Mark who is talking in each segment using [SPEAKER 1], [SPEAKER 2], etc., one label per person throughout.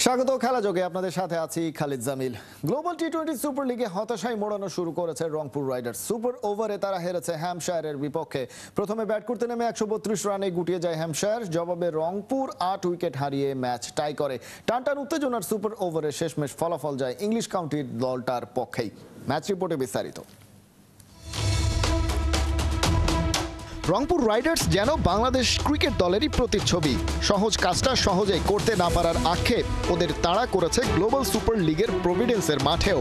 [SPEAKER 1] স্বাগত খেলা যোগে আপনাদের সাথে আছি খালিদ জামিল। গ্লোবাল টি-20 সুপার লিগে হতাশায় মোড়ানো শুরু করেছে রংপুর রাইডার্স। সুপার ওভারে তারা হেরেছে হ্যাম্পশায়ারের বিপক্ষে। প্রথমে ব্যাট করতে নেমে 132 রানে গুটিয়ে যায় হ্যাম্পশায়ার। জবাবে রংপুর 8 উইকেট হারিয়ে ম্যাচ টাই করে। টানটান উত্তেজনার সুপার ওভারে শেষমেশ ফলাফল যায় ইংলিশ কাউন্টির দলটার পক্ষেই। ম্যাচ রিপোর্টে বিস্তারিত। রংপুর রাইডার্স যেন বাংলাদেশ ক্রিকেট দলেরই প্রতিচ্ছবি। সহজ কাজটা সহজে করতে না পারার আক্ষেপ ওদের তাড়া করেছে গ্লোবাল সুপার লিগের প্রভিডেন্সের মাঠেও।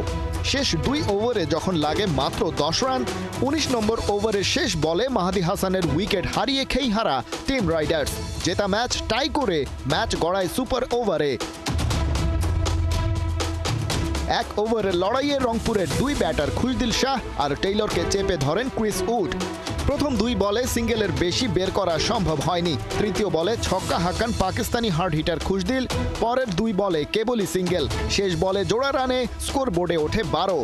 [SPEAKER 1] শেষ 2 ওভারে যখন লাগে মাত্র 10 রান, 19 নম্বর ওভারের শেষ বলে মাহাদি হাসানের উইকেট হারিয়ে খেই হারা টিম রাইডার্স। জেতা ম্যাচ টাই করে ম্যাচ গড়ায় সুপার ওভারে। 1 ওভারের লড়াইয়ে রংপুরের 2 ব্যাটার খুশদিল শাহ আর টেইলরকে চেপে ধরেন ক্রিস উড। প্রথম 2 বলে সিঙ্গেলের বেশি বের করা সম্ভব হয়নি। তৃতীয় বলে ছক্কা হাঁকান পাকিস্তানি হার্ড হিটার খুশদিল। পরের 2 বলে কেবলই সিঙ্গেল। শেষ বলে জোড়া রানে স্কোর বোর্ডে ওঠে 12।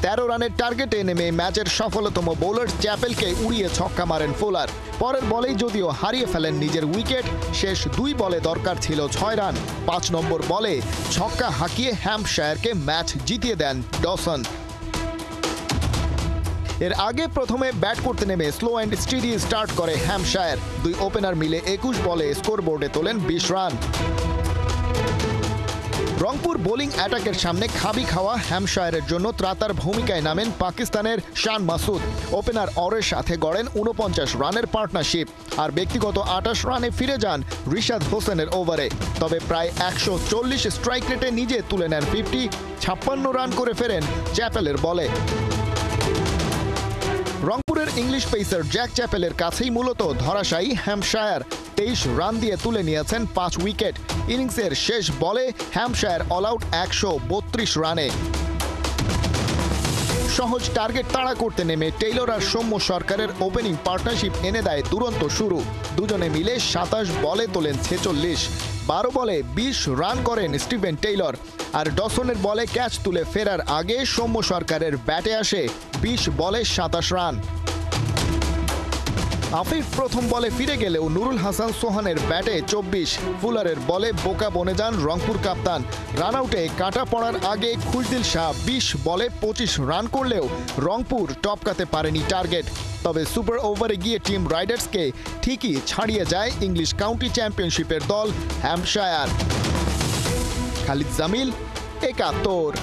[SPEAKER 1] 13 রানের টার্গেটে নেমে ম্যাচের সফলতম বোলার চ্যাপেলকে উড়িয়ে ছক্কা মারেন ফুলার। পরের বলেই যদিও হারিয়ে ফেলেন নিজের উইকেট। শেষ 2 বলে দরকার ছিল 6 রান। 5 নম্বর বলে ছক্কা হাঁকিয়ে হ্যাম্পশায়ারকে ম্যাচ জিতিয়ে দেন ডসন। এর আগে প্রথমে ব্যাট করতে নেমে স্লো অ্যান্ড স্টিডি স্টার্ট করে হ্যাম্পশায়ার। 2 ওপেনার মিলে 21 বলে স্কোর বোর্ডে তোলেন 20 রান। রংপুর বোলিং অ্যাটাকের সামনে খাবি খাওয়া হ্যাম্পশায়ারের জন্য ত্রাতার ভূমিকায় নামেন পাকিস্তানের শান মাসুদ। ওপেনার অরের সাথে গড়েন 49 রানের পার্টনারশিপ। আর ব্যক্তিগত 28 রানে ফিরে যান রিশাদ হোসেনের ওভারে। তবে প্রায় 140 স্ট্রাইক রেটে নিজে তুলে নেন 50। 56 রান করে ফেরেন চ্যাপেলের বলে। রংপুরের ইংলিশ পেসার জ্যাক চ্যাপেলের কাছেই মূলত ধরাশায়ী হ্যাম্পশায়ার। 23 রান দিয়ে তুলে নিয়েছেন 5 উইকেট। ইনিংসের শেষ বলে হ্যাম্পশায়ার অল আউট 132 রানে। সহজ টার্গেট তাড়া করতে নেমে টেইলর আর সৌম্য সরকারের ওপেনিং পার্টনারশিপ এনে দেয় দুরন্ত শুরু। দুজনে মিলে 27 বলে তোলেন 46। 12 বলে 20 রান করেন স্টিভেন টেইলর। আর ডসনের বলে ক্যাচ তুলে ফেরার আগে সৌম্য সরকারের ব্যাটে আসে 20 বলে 27 রান। আফিফ প্রথম বলে ফিরে গেলেও নুরুল হাসান সোহানের ব্যাটে 24। ফুলারের বলে বোকা বনে যান রংপুর কাপ্তান। রান আউটে কাটা পড়ার আগে খুশদিল শাহ 20 বলে 25 রান করলেও রংপুর টপকাতে পারেনি টার্গেট। তবে সুপার ওভারে গিয়ে টিম রাইডার্সকে ঠিকই ছাড়িয়ে যায় ইংলিশ কাউন্টি চ্যাম্পিয়নশিপের দল হ্যাম্পশায়ার। খালিদ জামিল, 71।